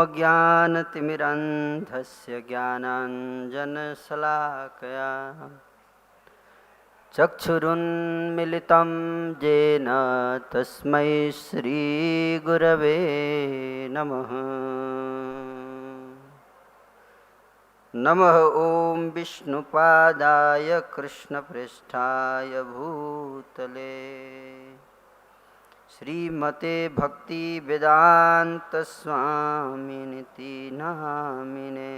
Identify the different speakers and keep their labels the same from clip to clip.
Speaker 1: ओमज्ञानतिमिरन्धस्य ज्ञानाञ्जनशलाकया चक्षुरुन्मिलितं येन तस्मै श्रीगुरवे नमः। नमः ॐ विष्णुपादाय कृष्णप्रेष्ठाय भूतले श्रीमते भक्तिवेदान्तस्वामिनिति नामिने।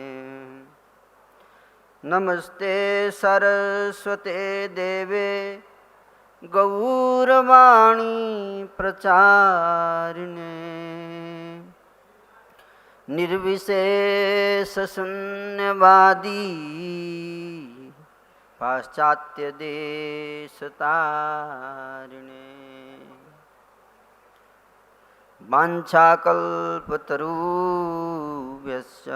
Speaker 1: नमस्ते सरस्वते देवे गौरवाणी प्रचारिणे निर्विशेष शून्यवादी पाश्चात्य देशतारिणे वाञ्छाकल्पतरुभ्यश्च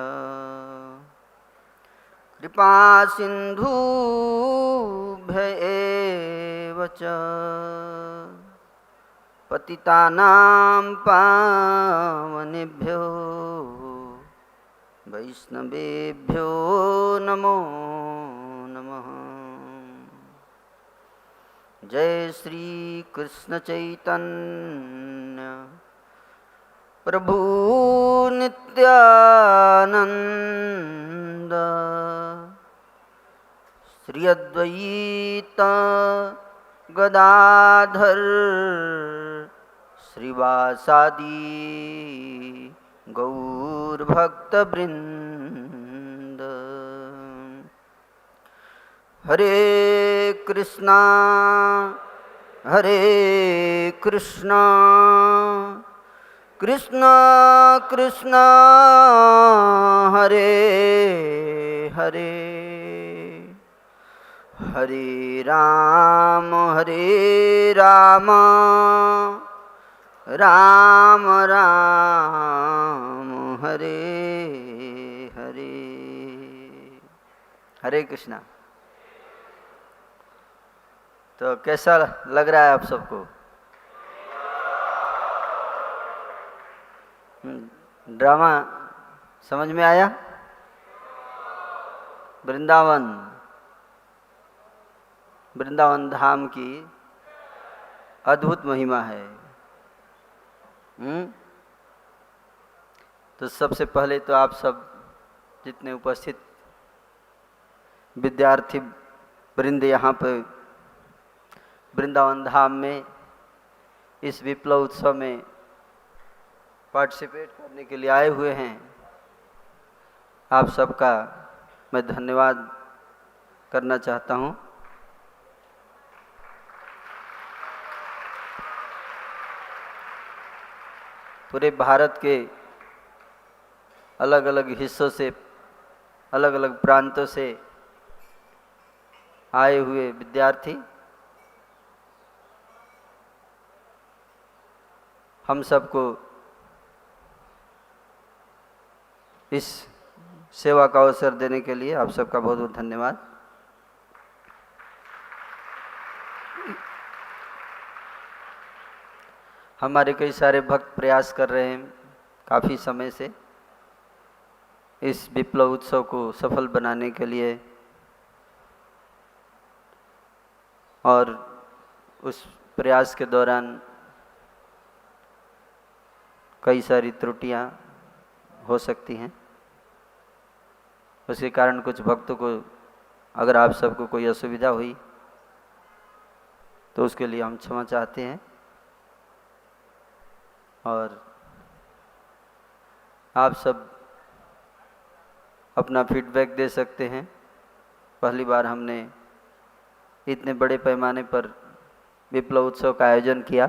Speaker 1: कृपा सिन्धुभ्य एव च पतितानां पावनेभ्यो वैष्णवेभ्यो नमो नमः। जय श्री कृष्ण चैतन्य प्रभु नित्यानंद श्री अद्वैत गदाधर श्रीवासादि गौरभक्तवृंद। हरे कृष्णा कृष्णा कृष्णा हरे हरे हरे राम राम राम हरे हरे। हरे कृष्णा। तो कैसा लग रहा है आप सबको? ड्रामा समझ में आया? वृंदावन धाम की अद्भुत महिमा है। तो सबसे पहले तो आप सब जितने उपस्थित विद्यार्थी वृंद यहाँ पर वृंदावन धाम में इस विप्लव उत्सव में पार्टिसिपेट करने के लिए आए हुए हैं, आप सबका मैं धन्यवाद करना चाहता हूँ। पूरे भारत के अलग अलग हिस्सों से, अलग अलग प्रांतों से आए हुए विद्यार्थी हम सबको इस सेवा का अवसर देने के लिए आप सबका बहुत बहुत धन्यवाद। हमारे कई सारे भक्त प्रयास कर रहे हैं काफ़ी समय से इस विप्लव उत्सव को सफल बनाने के लिए, और उस प्रयास के दौरान कई सारी त्रुटियां हो सकती हैं। उसके कारण कुछ भक्तों को, अगर आप सबको कोई असुविधा हुई तो उसके लिए हम क्षमा चाहते हैं। और आप सब अपना फीडबैक दे सकते हैं। पहली बार हमने इतने बड़े पैमाने पर विप्लव उत्सव का आयोजन किया,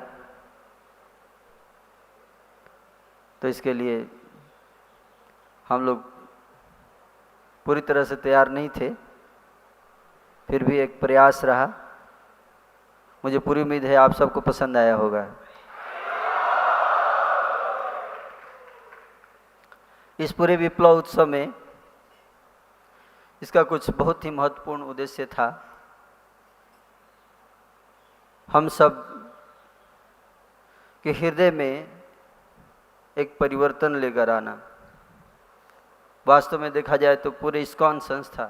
Speaker 1: तो इसके लिए हम लोग पूरी तरह से तैयार नहीं थे, फिर भी एक प्रयास रहा। मुझे पूरी उम्मीद है आप सबको पसंद आया होगा। इस पूरे विप्लव उत्सव में इसका कुछ बहुत ही महत्वपूर्ण उद्देश्य था। हम सब के हृदय में एक परिवर्तन लेकर आना। वास्तव में देखा जाए तो पूरे इस्कॉन संस्था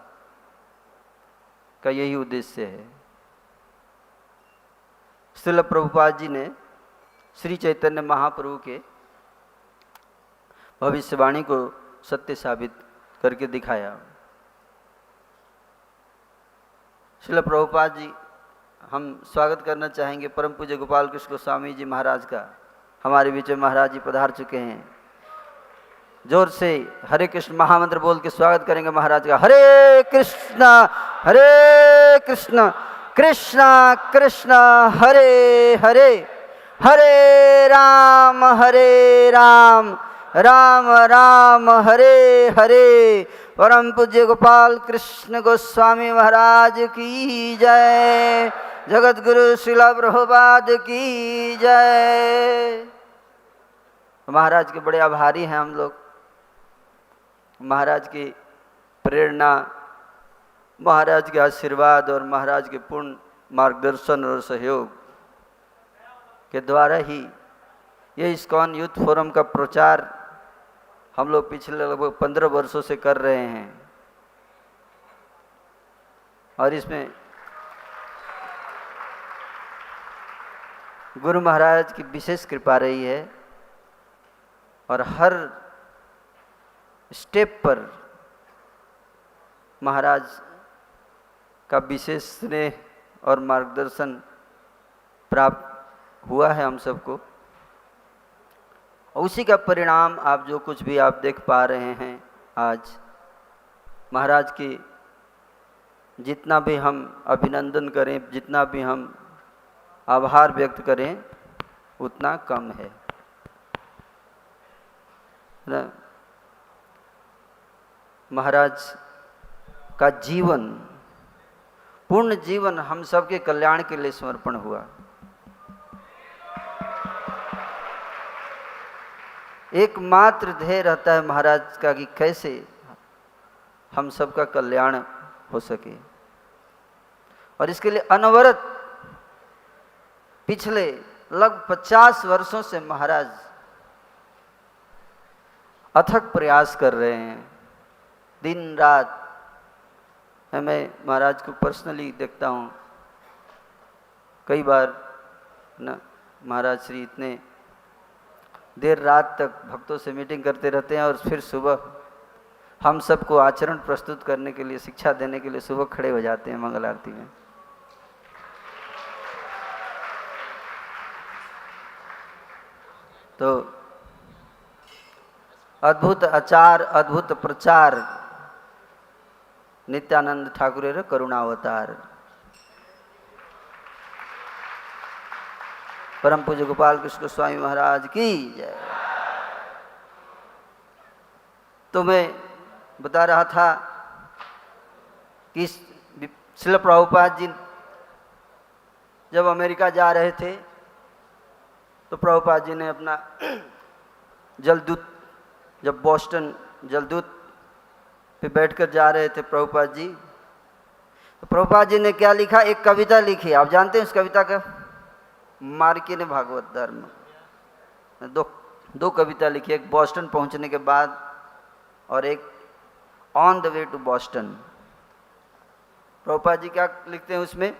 Speaker 1: का यही उद्देश्य है। श्रील प्रभुपाद जी ने श्री चैतन्य महाप्रभु के भविष्यवाणी को सत्य साबित करके दिखाया। श्रील प्रभुपाद जी, हम स्वागत करना चाहेंगे परम पूज्य गोपाल कृष्ण गोस्वामी जी महाराज का। हमारे बीच में महाराज जी पधार चुके हैं। जोर से हरे कृष्ण महामंत्र बोल के स्वागत करेंगे महाराज का। हरे कृष्ण कृष्ण कृष्ण हरे हरे, हरे राम राम राम हरे हरे। परम पूज्य गोपाल कृष्ण गोस्वामी महाराज की जय। जगत गुरु श्रील प्रभुपाद की जय। महाराज के बड़े आभारी हैं हम लोग। महाराज की प्रेरणा, महाराज के आशीर्वाद और महाराज के पूर्ण मार्गदर्शन और सहयोग के द्वारा ही ये इस्कॉन यूथ फोरम का प्रचार हम लोग पिछले लगभग 15 वर्षों से कर रहे हैं। और इसमें गुरु महाराज की विशेष कृपा रही है और हर स्टेप पर महाराज का विशेष स्नेह और मार्गदर्शन प्राप्त हुआ है हम सबको। उसी का परिणाम आप जो कुछ भी आप देख पा रहे हैं आज। महाराज की जितना भी हम अभिनंदन करें, जितना भी हम आभार व्यक्त करें, उतना कम है ना। महाराज का जीवन, पूर्ण जीवन हम सबके कल्याण के लिए समर्पण हुआ। एकमात्र ध्येय रहता है महाराज का कि कैसे हम सबका कल्याण हो सके। और इसके लिए अनवरत पिछले लगभग 50 वर्षों से महाराज अथक प्रयास कर रहे हैं, दिन रात। मैं महाराज को पर्सनली देखता हूँ, कई बार ना महाराज श्री इतने देर रात तक भक्तों से मीटिंग करते रहते हैं और फिर सुबह हम सबको आचरण प्रस्तुत करने के लिए, शिक्षा देने के लिए सुबह खड़े हो जाते हैं मंगल आरती में। तो अद्भुत आचार, अद्भुत प्रचार, नित्यानंद ठाकुरेर करुणावतार। परम पूज्य गोपाल कृष्ण गोस्वामी महाराज की जय। तो मैं बता रहा था कि श्रील प्रभुपाद जी जब अमेरिका जा रहे थे तो प्रभुपाद जी ने अपना जलदूत, जब बॉस्टन जलदूत पे बैठकर जा रहे थे प्रभुपाद जी, तो प्रभुपाद जी ने क्या लिखा, एक कविता लिखी। आप जानते हैं उस कविता का? मार्किन भागवत धर्म। दो कविता लिखी, एक बॉस्टन पहुंचने के बाद और एक on the way to Boston. Prabhupada ji क्या लिखते हैं उसमें?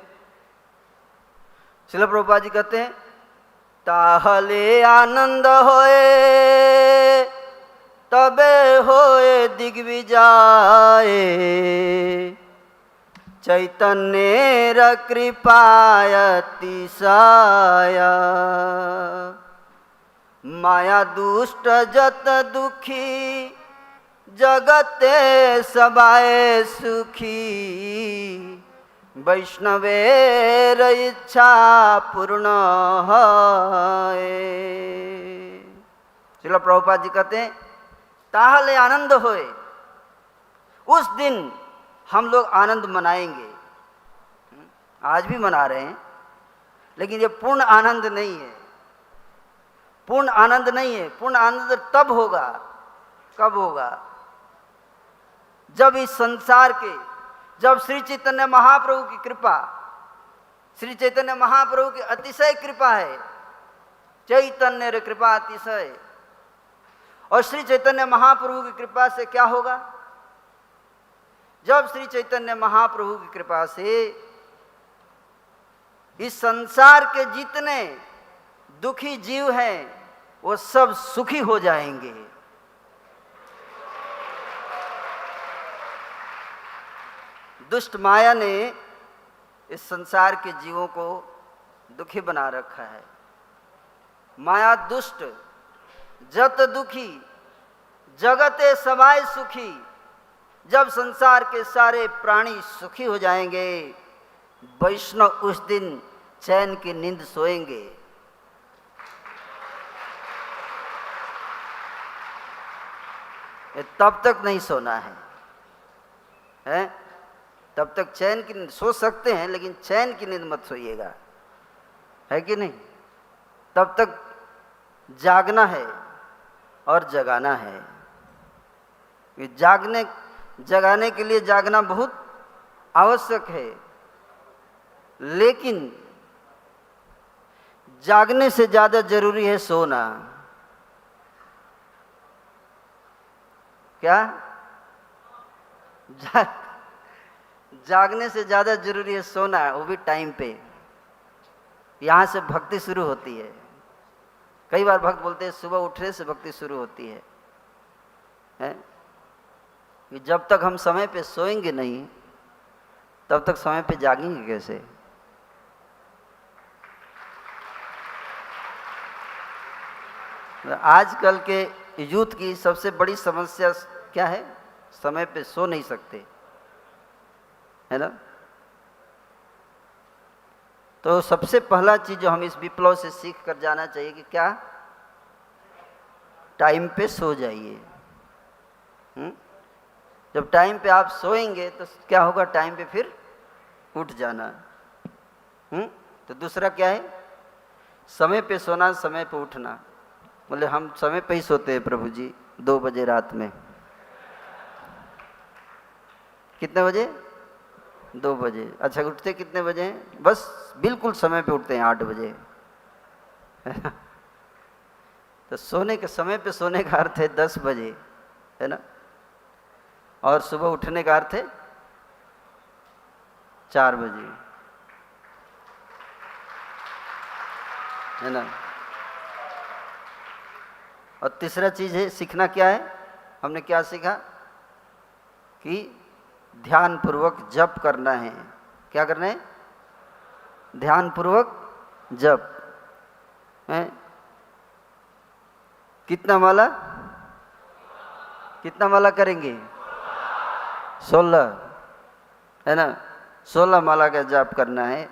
Speaker 1: श्रील प्रभुपाद जी कहते हैं, ताहले आनंद होए तबे होए दिग्विजय, चैतन्येर कृपाय अतिशय, माया दुष्ट जत दुखी, जगते सबाए सुखी, वैष्णवेर इच्छा पूर्ण है। श्रील प्रभुपाद जी कहते हैं, ताहले आनंद होए, उस दिन हम लोग आनंद मनाएंगे। आज भी मना रहे हैं, लेकिन ये पूर्ण आनंद नहीं है। पूर्ण आनंद नहीं है। पूर्ण आनंद तब होगा, कब होगा? जब इस संसार के, जब श्री चैतन्य महाप्रभु की कृपा, श्री चैतन्य महाप्रभु की अतिशय कृपा है, चैतन्य रे कृपा अतिशय। और श्री चैतन्य महाप्रभु की कृपा से क्या होगा? जब श्री चैतन्य महाप्रभु की कृपा से इस संसार के जितने दुखी जीव हैं वो सब सुखी हो जाएंगे। दुष्ट माया ने इस संसार के जीवों को दुखी बना रखा है। माया दुष्ट जत दुखी जगते समाय सुखी। जब संसार के सारे प्राणी सुखी हो जाएंगे, वैष्णव उस दिन चैन की नींद सोएंगे। तब तक नहीं सोना है? तब तक चैन की नींद सो सकते हैं, लेकिन चैन की नींद मत सोइएगा, है कि नहीं? तब तक जागना है और जगाना है। ये जगाने के लिए जागना बहुत आवश्यक है, लेकिन जागने से ज्यादा जरूरी है सोना। क्या? जागने से ज्यादा जरूरी है सोना, वो भी टाइम पे। यहां से भक्ति शुरू होती है। कई बार भक्त बोलते हैं सुबह उठने से भक्ति शुरू होती है? कि जब तक हम समय पे सोएंगे नहीं, तब तक समय पे जागेंगे कैसे? आजकल के यूथ की सबसे बड़ी समस्या क्या है? समय पे सो नहीं सकते, है ना? तो सबसे पहला चीज जो हम इस विप्लव से सीख कर जाना चाहिए कि क्या? टाइम पे सो जाइए। जब टाइम पे आप सोएंगे तो क्या होगा? टाइम पे फिर उठ जाना। तो दूसरा क्या है? समय पे सोना, समय पे उठना। बोले हम समय पे ही सोते हैं प्रभु जी, 2 बजे रात में। कितने बजे? 2 बजे। अच्छा, उठते कितने बजे हैं? बस बिल्कुल समय पे उठते हैं, 8 बजे। तो सोने के समय पे सोने का अर्थ है 10 बजे, है ना? और सुबह उठने का अर्थ है 4 बजे, है ना? और तीसरा चीज है सीखना, क्या है? हमने क्या सीखा? कि ध्यान पूर्वक जप करना है। क्या करना है? ध्यान पूर्वक जप है। कितना माला करेंगे? 16, है ना? 16 माला का जप करना है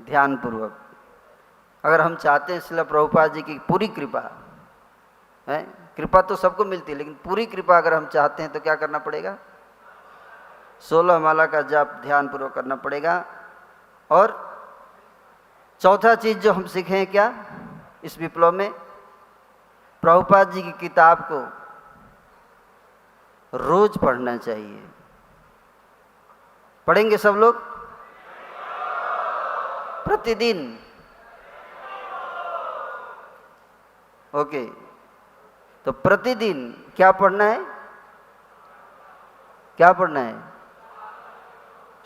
Speaker 1: ध्यान पूर्वक। अगर हम चाहते हैं श्रील प्रभुपाद जी की पूरी कृपा है, कृपा तो सबको मिलती है, लेकिन पूरी कृपा अगर हम चाहते हैं तो क्या करना पड़ेगा? 16 माला का जप ध्यान पूर्वक करना पड़ेगा। और चौथा चीज जो हम सीखे हैं क्या इस विप्लव में? प्रभुपाद जी की किताब को रोज पढ़ना चाहिए। पढ़ेंगे सब लोग? प्रतिदिन? ओके, तो प्रतिदिन क्या पढ़ना है? क्या पढ़ना है?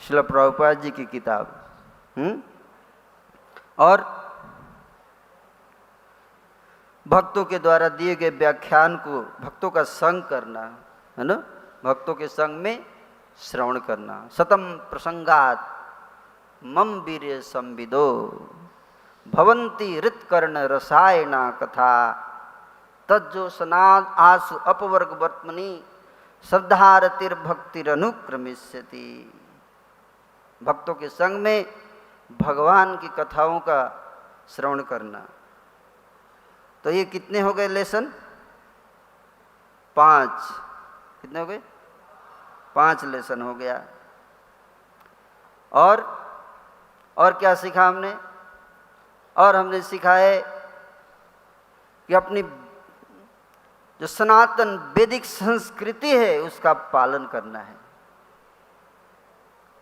Speaker 1: श्रील प्रभुपाद जी की किताब। और भक्तों के द्वारा दिए गए व्याख्यान को, भक्तों का संग करना, है ना? भक्तों के संग में श्रवण करना। सतम प्रसंगात मम वीर्य संविदो भवंती हृत्कर्ण रसायना कथा तज्जो सनाद आसु अपवर्ग वर्तमनि श्रद्धारतिर भक्तिरनुक्रमिष्यति। भक्तों के संग में भगवान की कथाओं का श्रवण करना। तो ये कितने हो गए लेसन? 5। कितने हो गए? 5 लेसन हो गया। और क्या सीखा हमने? और हमने सीखा है कि अपनी जो सनातन वैदिक संस्कृति है उसका पालन करना है।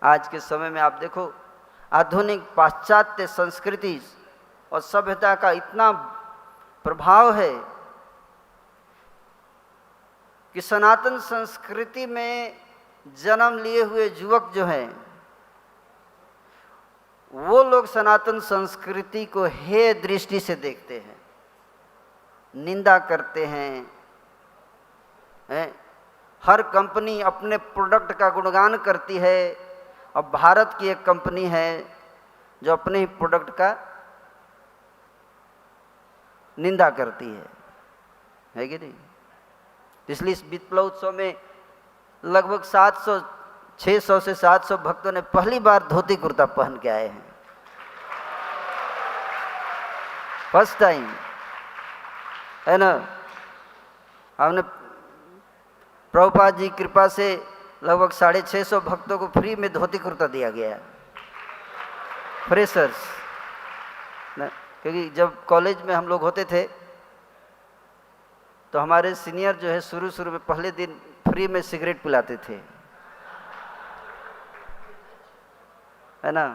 Speaker 1: आज के समय में आप देखो, आधुनिक पाश्चात्य संस्कृति और सभ्यता का इतना प्रभाव है कि सनातन संस्कृति में जन्म लिए हुए युवक जो हैं वो लोग सनातन संस्कृति को हेय दृष्टि से देखते हैं, निंदा करते हैं, हर कंपनी अपने प्रोडक्ट का गुणगान करती है। अब भारत की एक कंपनी है जो अपने ही प्रोडक्ट का निंदा करती है कि नहीं? इसलिए इस विप्लव उत्सव में लगभग 600 से 700 भक्तों ने पहली बार धोती कुर्ता पहन के आए हैं, फर्स्ट टाइम, है ना। हमने प्रभुपाद जी की कृपा से लगभग 650 भक्तों को फ्री में धोती कुर्ता दिया गया, फ्रेशर्स ना। क्योंकि जब कॉलेज में हम लोग होते थे तो हमारे सीनियर जो है शुरू में पहले दिन फ्री में सिगरेट पिलाते थे, है ना।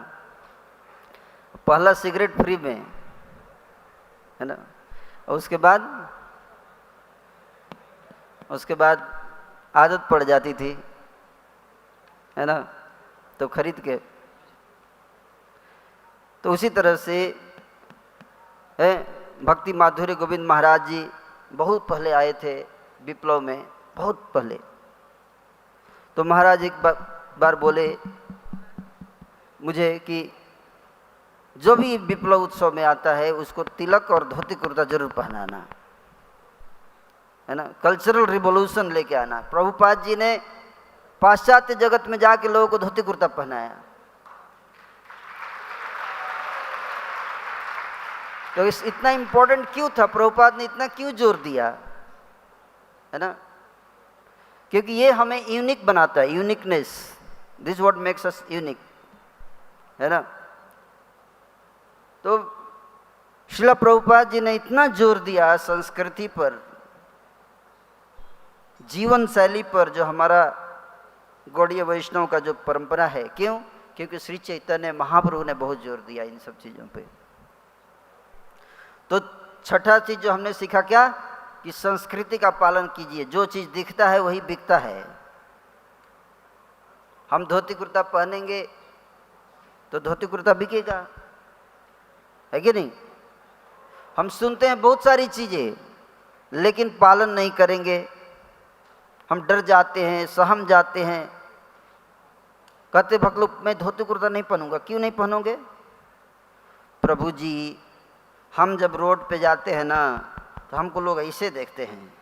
Speaker 1: पहला सिगरेट फ्री में, है ना। और उसके बाद आदत पड़ जाती थी, है ना, तो खरीद के। तो उसी तरह से है भक्ति माधुर्य गोविंद महाराज जी बहुत पहले आए थे विप्लव में, बहुत पहले। तो महाराज एक बार बोले मुझे कि जो भी विप्लव उत्सव में आता है उसको तिलक और धोती कुर्ता जरूर पहनाना, है ना, कल्चरल रिवॉल्यूशन लेके आना। प्रभुपाद जी ने पाश्चात्य जगत में जाके लोगों को धोती कुर्ता पहनाया, तो इतना इम्पोर्टेंट क्यों था, प्रभुपाद ने इतना क्यों जोर दिया, है ना? क्योंकि ये हमें यूनिक बनाता है, uniqueness, this what makes us unique, है ना। तो श्रील प्रभुपाद जी ने इतना जोर दिया संस्कृति पर, जीवन शैली पर, जो हमारा गौड़ीय वैष्णव का जो परंपरा है। क्यों? क्योंकि श्री चैतन्य महाप्रभु ने बहुत जोर दिया इन सब चीज़ों पे। तो छठा चीज जो हमने सीखा क्या, कि संस्कृति का पालन कीजिए, जो चीज़ दिखता है वही बिकता है। हम धोती कुर्ता पहनेंगे तो धोती कुर्ता बिकेगा, है कि नहीं? हम सुनते हैं बहुत सारी चीज़ें लेकिन पालन नहीं करेंगे, हम डर जाते हैं, सहम जाते हैं, कहते भक्त लोग मैं धोती कुर्ता नहीं पहनूंगा। क्यों नहीं पहनोगे? प्रभु जी, हम जब रोड पे जाते हैं ना तो हमको लोग ऐसे देखते हैं,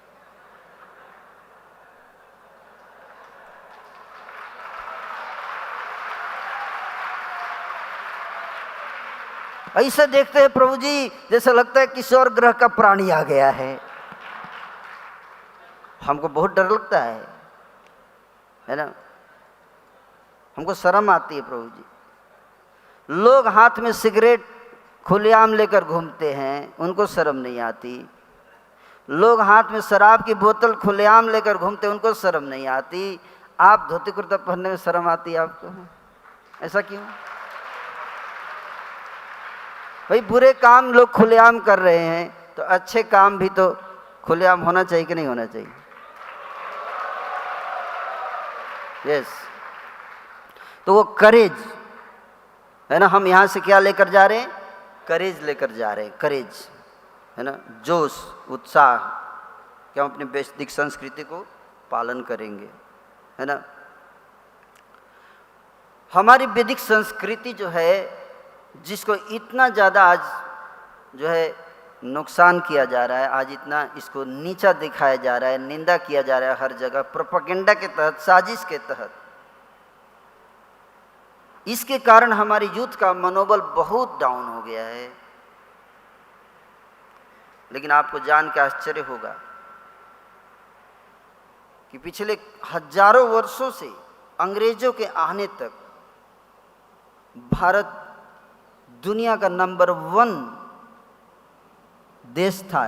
Speaker 1: ऐसे देखते हैं प्रभु जी जैसा लगता है कि स्वर्ग ग्रह का प्राणी आ गया है। हमको बहुत डर लगता है ना, हमको शर्म आती है प्रभु जी। लोग हाथ में सिगरेट खुलेआम लेकर घूमते हैं, उनको शर्म नहीं आती। लोग हाथ में शराब की बोतल खुलेआम लेकर घूमते हैं, उनको शर्म नहीं आती। आप धोती कुर्ता पहनने में शर्म आती है आपको? ऐसा क्यों? भाई बुरे काम लोग खुलेआम कर रहे हैं तो अच्छे काम भी तो खुलेआम होना चाहिए कि नहीं होना चाहिए? यस। तो वो करेज है ना, हम यहाँ से क्या लेकर जा रहे हैं? करेज लेकर जा रहे हैं, करेज, है ना, जोश, उत्साह कि हम अपनी वैदिक संस्कृति को पालन करेंगे, है ना। हमारी वैदिक संस्कृति जो है, जिसको इतना ज़्यादा आज जो है नुकसान किया जा रहा है, आज इतना इसको नीचा दिखाया जा रहा है, निंदा किया जा रहा है हर जगह, प्रोपेगेंडा के तहत, साजिश के तहत। इसके कारण हमारी यूथ का मनोबल बहुत डाउन हो गया है। लेकिन आपको जान के आश्चर्य होगा कि पिछले हजारों वर्षों से अंग्रेजों के आने तक भारत दुनिया का नंबर 1 देश था,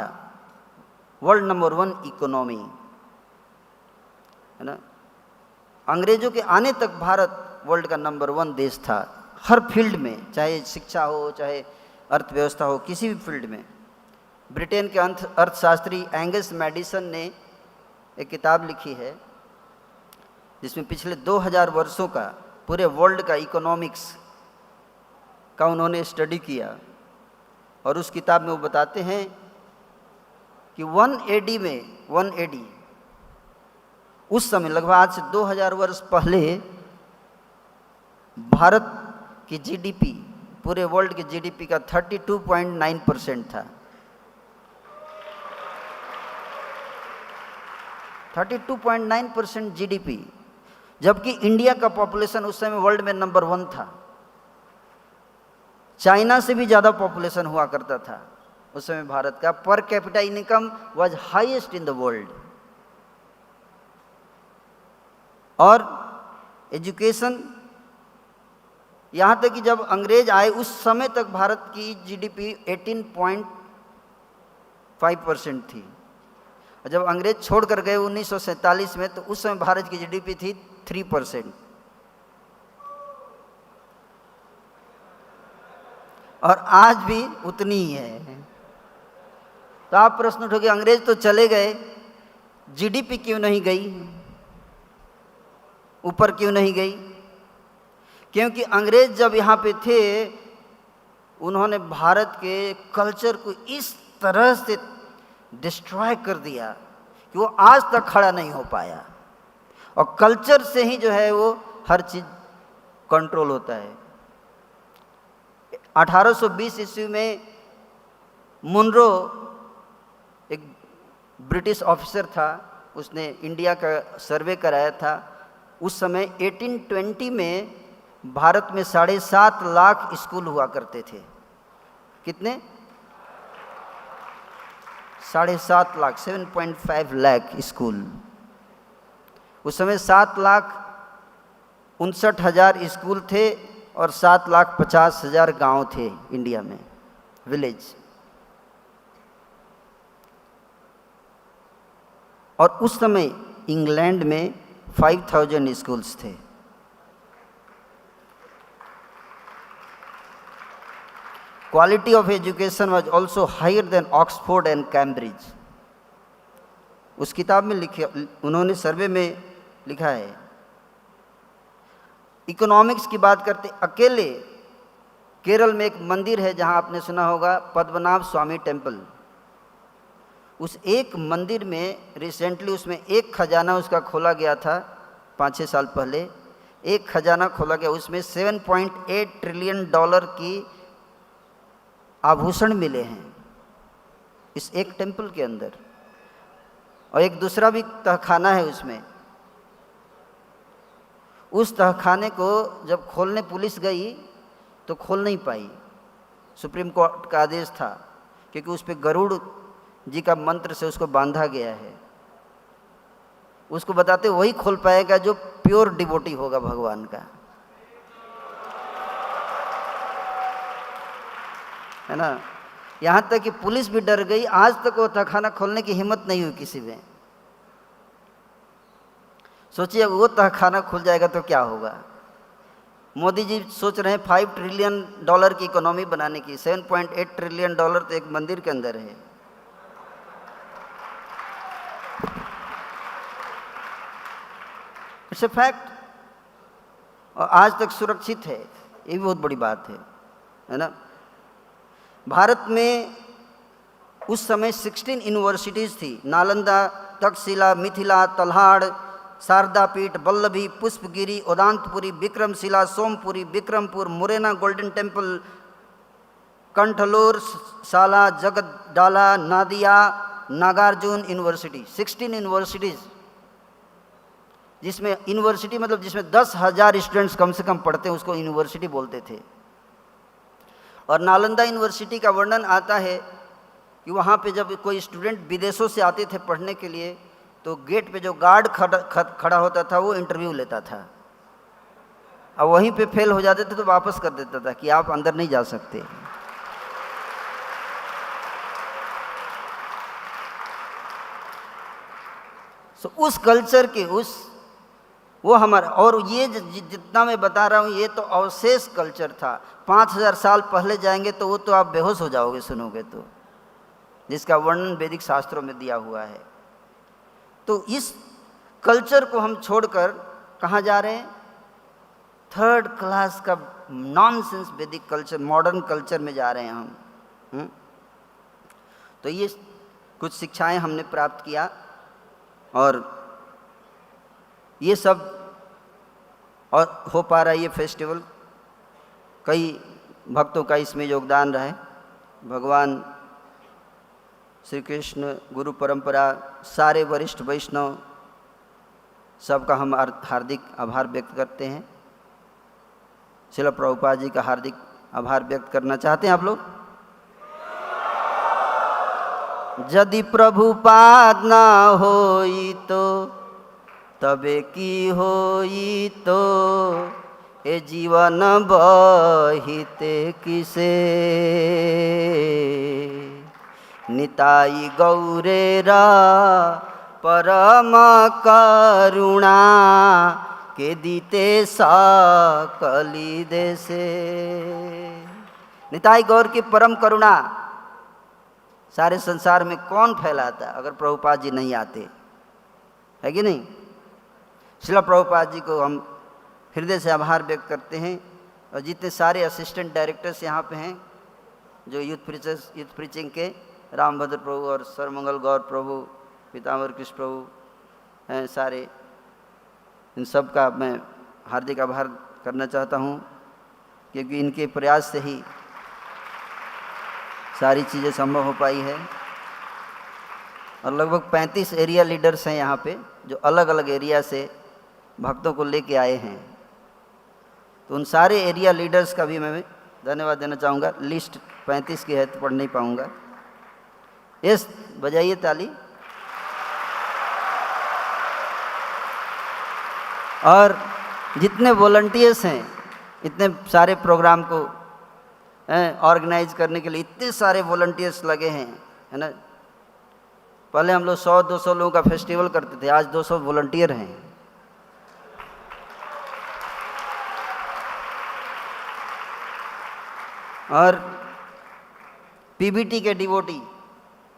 Speaker 1: वर्ल्ड नंबर 1 इकोनॉमी, है ना। अंग्रेजों के आने तक भारत वर्ल्ड का नंबर 1 देश था, हर फील्ड में, चाहे शिक्षा हो, चाहे अर्थव्यवस्था हो, किसी भी फील्ड में। ब्रिटेन के अर्थशास्त्री एंगस मैडिसन ने एक किताब लिखी है जिसमें पिछले 2000 वर्षों का पूरे वर्ल्ड का इकोनॉमिक्स का उन्होंने स्टडी किया। और उस किताब में वो बताते हैं कि 1 में 1 उस समय लगभग आज से 2000 वर्ष पहले भारत की जीडीपी पूरे वर्ल्ड की जीडीपी का 32.9% था। 32.9% जीडीपी, जबकि इंडिया का पॉपुलेशन उस समय वर्ल्ड में नंबर 1 था। चाइना से भी ज़्यादा पॉपुलेशन हुआ करता था उस समय भारत का। Per capita income was highest in the world. और एजुकेशन, यहाँ तक कि जब अंग्रेज आए उस समय तक भारत की जीडीपी 18.5% थी। और जब अंग्रेज छोड़ कर गए 1947 में, तो उस समय भारत की जीडीपी थी 3%। और आज भी उतनी ही है। तो आप प्रश्न उठोगे अंग्रेज तो चले गए, जीडीपी क्यों नहीं गई, ऊपर क्यों नहीं गई? क्योंकि अंग्रेज जब यहाँ पे थे उन्होंने भारत के कल्चर को इस तरह से डिस्ट्रॉय कर दिया कि वो आज तक खड़ा नहीं हो पाया। और कल्चर से ही जो है वो हर चीज़ कंट्रोल होता है। 1820 ईस्वी में मुनरो एक ब्रिटिश ऑफिसर था, उसने इंडिया का सर्वे कराया था। उस समय 1820 में भारत में 7.5 लाख स्कूल हुआ करते थे। कितने? 7.5 लाख, 7.5 लाख स्कूल। उस समय 7,59,000 स्कूल थे और 7,50,000 गांव थे इंडिया में, विलेज। और उस समय इंग्लैंड में 5,000 स्कूल्स थे। Quality of education was also higher than Oxford and Cambridge. उस किताब में लिखे, उन्होंने सर्वे में लिखा है। इकोनॉमिक्स की बात करते, अकेले केरल में एक मंदिर है जहां आपने सुना होगा पद्मनाभ स्वामी टेम्पल। उस एक मंदिर में रिसेंटली उसमें एक खजाना उसका खोला गया था 5-6 साल पहले। एक खजाना खोला गया, उसमें $7.8 ट्रिलियन की आभूषण मिले हैं इस एक टेम्पल के अंदर। और एक दूसरा भी तहखाना है उसमें। उस तहखाने को जब खोलने पुलिस गई तो खोल नहीं पाई, सुप्रीम कोर्ट का आदेश था, क्योंकि उस पर गरुड़ जी का मंत्र से उसको बांधा गया है। उसको बताते वही खोल पाएगा जो प्योर डिवोटी होगा भगवान का, है ना। यहाँ तक कि पुलिस भी डर गई। आज तक वो तहखाना खोलने की हिम्मत नहीं हुई किसी में। सोचिए वो तहखाना खुल जाएगा तो क्या होगा। मोदी जी सोच रहे हैं $5 ट्रिलियन की इकोनॉमी बनाने की। $7.8 ट्रिलियन तो एक मंदिर के अंदर है। It's a fact. और आज तक सुरक्षित है, ये भी बहुत बड़ी बात है ना। भारत में उस समय 16 यूनिवर्सिटीज़ थी। नालंदा, तक्षशिला, मिथिला, तल्हाड़, शारदापीठ, वल्लभी, पुष्पगिरी, उदांतपुरी, विक्रमशिला, सोमपुरी, विक्रमपुर, मुरैना गोल्डन टेम्पल, कंठलोर, शाला, जगतडाला, नादिया, नागार्जुन यूनिवर्सिटी। 16 यूनिवर्सिटीज़, जिसमें यूनिवर्सिटी मतलब जिसमें 10,000 स्टूडेंट्स कम से कम पढ़ते हैं उसको यूनिवर्सिटी बोलते थे। और नालंदा यूनिवर्सिटी का वर्णन आता है कि वहाँ पे जब कोई स्टूडेंट विदेशों से आते थे पढ़ने के लिए तो गेट पे जो गार्ड खड़ा होता था वो इंटरव्यू लेता था। और वहीं पे फेल हो जाते थे तो वापस कर देता था कि आप अंदर नहीं जा सकते। सो उस कल्चर के वो हमारा, और ये जितना मैं बता रहा हूँ ये तो अवशेष कल्चर था। 5,000 साल पहले जाएंगे तो वो तो आप बेहोश हो जाओगे सुनोगे तो, जिसका वर्णन वैदिक शास्त्रों में दिया हुआ है। तो इस कल्चर को हम छोड़कर
Speaker 2: कहाँ जा रहे हैं? थर्ड क्लास का नॉनसेंस वैदिक कल्चर, मॉडर्न कल्चर में जा रहे हैं हम। तो ये कुछ शिक्षाएं हमने प्राप्त किया और ये सब और हो पा रहा है ये फेस्टिवल। कई भक्तों का इसमें योगदान रहा है। भगवान श्री कृष्ण, गुरु परंपरा, सारे वरिष्ठ वैष्णव सबका हम हार्दिक आभार व्यक्त करते हैं। श्रील प्रभुपाद जी का हार्दिक आभार व्यक्त करना चाहते हैं आप लोग? यदि प्रभुपाद ना होई तो तबे की होई तो ए जीवन बहिते किसे। निताई गौरेरा परम करुणा के दीते सकली देशे। निताई गौर की परम करुणा सारे संसार में कौन फैलाता अगर प्रभुपाद जी नहीं आते, है कि नहीं? श्रील प्रभुपाद जी को हम हृदय से आभार व्यक्त करते हैं। और जितने सारे असिस्टेंट डायरेक्टर्स यहाँ पे हैं जो यूथ प्रीचिंग के, रामभद्र प्रभु और सर्वमंगल गौर प्रभु, पीताम्बर कृष्ण प्रभु हैं सारे, इन सब का मैं हार्दिक आभार करना चाहता हूँ क्योंकि इनके प्रयास से ही सारी चीज़ें संभव हो पाई है। और लगभग 35 एरिया लीडर्स हैं यहाँ पे जो अलग अलग एरिया से भक्तों को लेके आए हैं। तो उन सारे एरिया लीडर्स का भी मैं धन्यवाद देना चाहूँगा। लिस्ट 35 की है तो पढ़ नहीं पाऊँगा। यस, बजाइए ताली। और जितने वॉलंटियर्स हैं, इतने सारे प्रोग्राम को ऑर्गेनाइज करने के लिए इतने सारे वॉलंटियर्स लगे हैं, है ना। पहले हम लोग 100-200 लोगों का फेस्टिवल करते थे, आज 200 वॉलंटियर हैं। और पीबीटी के डिवोटी,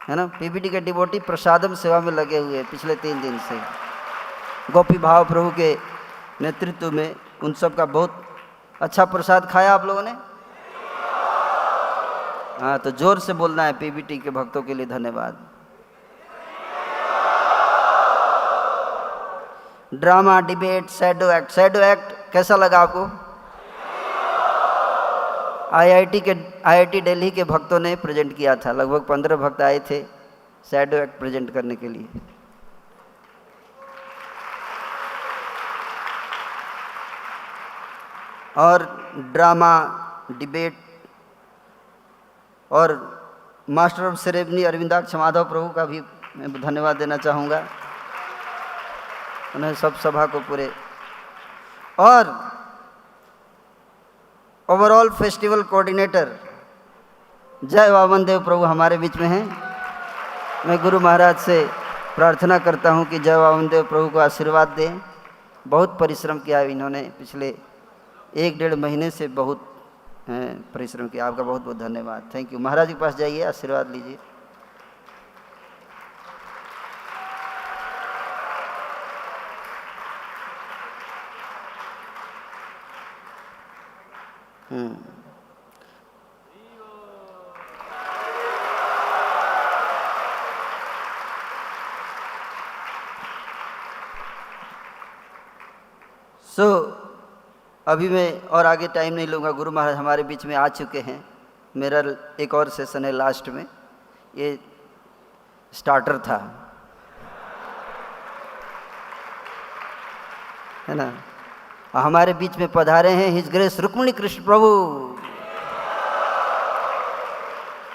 Speaker 2: है ना, पीबीटी के डिवोटी प्रसादम सेवा में लगे हुए पिछले 3 दिन से। गोपी भाव प्रभु के नेतृत्व में उन सब का बहुत अच्छा प्रसाद खाया आप लोगों ने। हाँ, तो जोर से बोलना है पीबीटी के भक्तों के लिए धन्यवाद। ड्रामा, डिबेट, शैडो एक्ट कैसा लगा आपको? आईआईटी दिल्ली के भक्तों ने प्रेजेंट किया था। लगभग 15 भक्त आए थे शैडो एक्ट प्रेजेंट करने के लिए। और ड्रामा, डिबेट और मास्टर ऑफ सेरेमनी अरविंदाक्ष माधव प्रभु का भी मैं धन्यवाद देना चाहूँगा। उन्हें सब सभा को पूरे और ओवरऑल फेस्टिवल कोऑर्डिनेटर जय वामन देव प्रभु हमारे बीच में हैं। मैं गुरु महाराज से प्रार्थना करता हूँ कि जय वामन देव प्रभु को आशीर्वाद दें। बहुत परिश्रम किया इन्होंने, पिछले 1-1.5 महीने से बहुत परिश्रम किया। आपका बहुत बहुत धन्यवाद, थैंक यू। महाराज के पास जाइए, आशीर्वाद लीजिए। अभी मैं और आगे टाइम नहीं लूँगा। गुरु महाराज हमारे बीच में आ चुके हैं। मेरा एक और सेशन है लास्ट में, ये स्टार्टर था, है ना। हमारे बीच में पधारे हैं हिज ग्रेस रुक्मिणी कृष्ण प्रभु।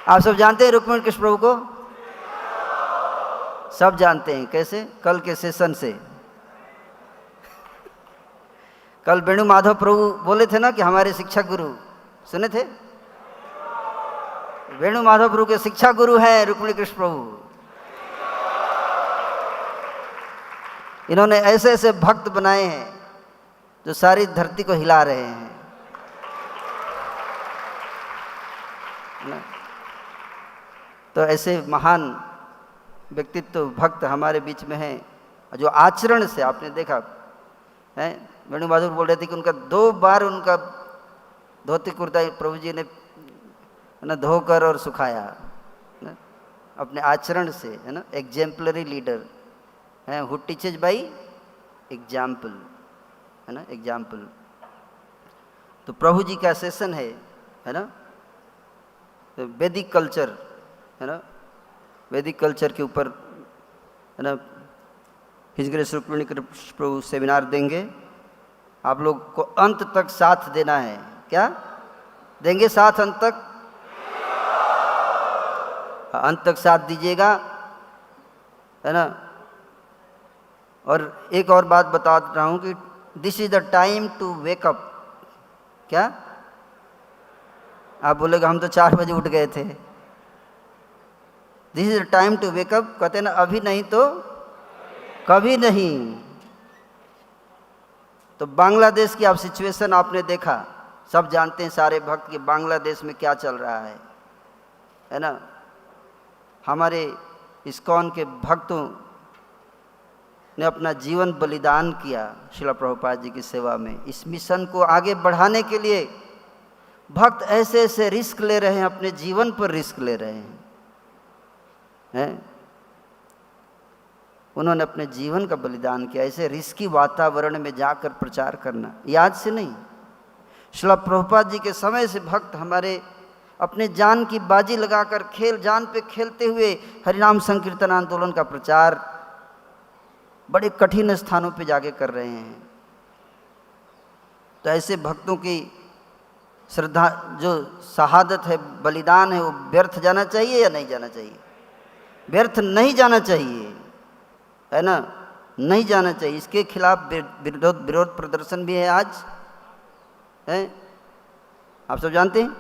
Speaker 2: आप सब जानते हैं रुक्मिणी कृष्ण प्रभु को? सब जानते हैं। कैसे? कल के सेशन से। कल वेणु माधव प्रभु बोले थे ना कि हमारे शिक्षा गुरु, सुने थे? वेणु माधव प्रभु के शिक्षा गुरु हैं रुक्मिणी कृष्ण प्रभु। इन्होंने ऐसे ऐसे भक्त बनाए हैं जो सारी धरती को हिला रहे हैं। तो ऐसे महान व्यक्तित्व भक्त हमारे बीच में हैं जो आचरण से, आपने देखा हैं। वेणु बहादुर बोल रहे थे कि उनका 2 बार उनका धोती कुर्ता प्रभु जी ने ना धोकर और सुखाया ना, अपने आचरण से, है ना। एग्जेम्पलरी लीडर है, हु टीचेज बाई एग्जाम्पल, है ना, एग्जाम्पल। तो प्रभु जी का सेशन है ना, तो वैदिक कल्चर, है ना, वैदिक कल्चर के ऊपर, है ना, हिज ग्रेस रुक्मिणी प्रभु सेमिनार देंगे। आप लोग को अंत तक साथ देना है। क्या देंगे? साथ अंत तक, अंत तक साथ दीजिएगा, है ना। और एक और बात बता रहा हूँ कि this is the time to wake up. क्या आप बोलेगा हम तो 4 बजे उठ गए थे। This is the time to wake up, कहते ना, अभी नहीं तो कभी नहीं। तो बांग्लादेश की आप सिचुएशन आपने देखा, सब जानते हैं सारे भक्त कि बांग्लादेश में क्या चल रहा है ना। हमारे इस्कॉन के भक्तों ने अपना जीवन बलिदान किया श्रील प्रभुपाद जी की सेवा में। इस मिशन को आगे बढ़ाने के लिए भक्त ऐसे ऐसे रिस्क ले रहे हैं, अपने जीवन पर रिस्क ले रहे हैं। उन्होंने अपने जीवन का बलिदान किया। ऐसे रिस्की वातावरण में जाकर प्रचार करना ये आज से नहीं, श्रील प्रभुपाद जी के समय से भक्त हमारे अपने जान की बाजी लगाकर, जान पे खेलते हुए हरिनाम संकीर्तन आंदोलन का प्रचार बड़े कठिन स्थानों पे जाके कर रहे हैं। तो ऐसे भक्तों की श्रद्धा, जो शहादत है, बलिदान है, वो व्यर्थ जाना चाहिए या नहीं जाना चाहिए? व्यर्थ नहीं जाना चाहिए, है ना, नहीं जाना चाहिए। इसके खिलाफ विरोध प्रदर्शन भी है आज, है, आप सब जानते हैं।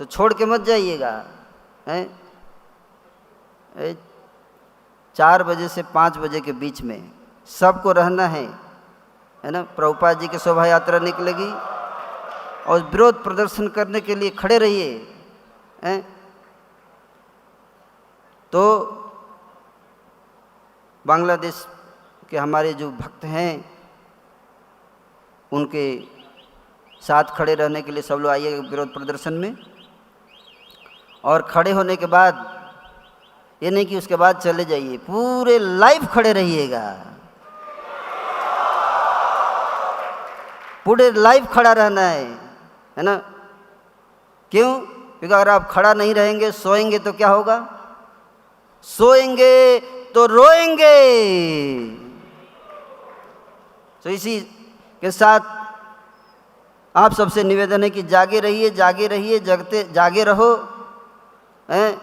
Speaker 2: तो छोड़ के मत जाइएगा, है। 4 बजे से 5 बजे के बीच में सबको रहना है ना। प्रभुपाद जी की शोभा यात्रा निकलेगी और विरोध प्रदर्शन करने के लिए खड़े रहिए, हैं। तो बांग्लादेश के हमारे जो भक्त हैं उनके साथ खड़े रहने के लिए सब लोग आइए विरोध प्रदर्शन में। और खड़े होने के बाद ये नहीं कि उसके बाद चले जाइए, पूरे लाइफ खड़े रहिएगा, पूरे लाइफ खड़ा रहना है ना। क्यों? क्योंकि अगर आप खड़ा नहीं रहेंगे, सोएंगे तो क्या होगा? सोएंगे तो रोएंगे। तो इसी के साथ आप सबसे निवेदन है कि जागे रहिए, जागे रहिए, जागे रहो, हैं,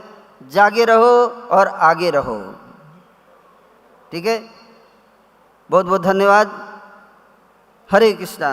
Speaker 2: जागे रहो और आगे रहो। ठीक है, बहुत बहुत धन्यवाद। हरे कृष्णा।